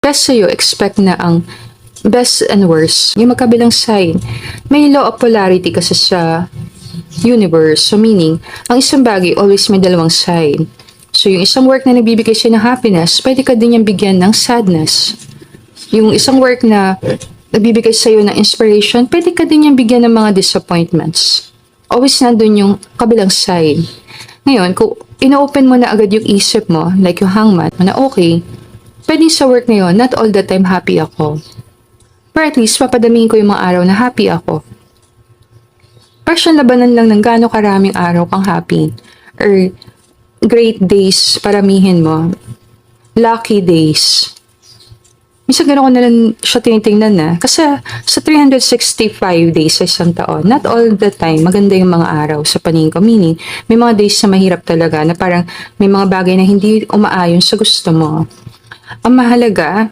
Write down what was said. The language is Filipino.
best sa'yo, expect na ang best and worst, yung magkabilang side. May law of polarity kasi sa universe. So meaning, ang isang bagay always may dalawang side. So yung isang work na nagbibigay sa'yo ng happiness, pwede ka din yung bigyan ng sadness. Yung isang work na nagbibigay sa'yo ng inspiration, pwede ka din yung bigyan ng mga disappointments. Always nandun yung kabilang side. Ngayon, kung ino-open mo na agad yung isip mo, like yung hangman, na okay, pwede sa work na yun, not all the time happy ako. But at least, papadamihin ko yung mga araw na happy ako. Partial labanan lang ng gaano karaming araw kang happy. Or great days, paramihin mo. Lucky days. Minsan gano'n ko na lang siya tinitingnan na. Kasi sa 365 days sa isang taon, not all the time, maganda yung mga araw sa paningin ko. Meaning, may mga days na mahirap talaga na parang may mga bagay na hindi umaayon sa gusto mo. Ang mahalaga,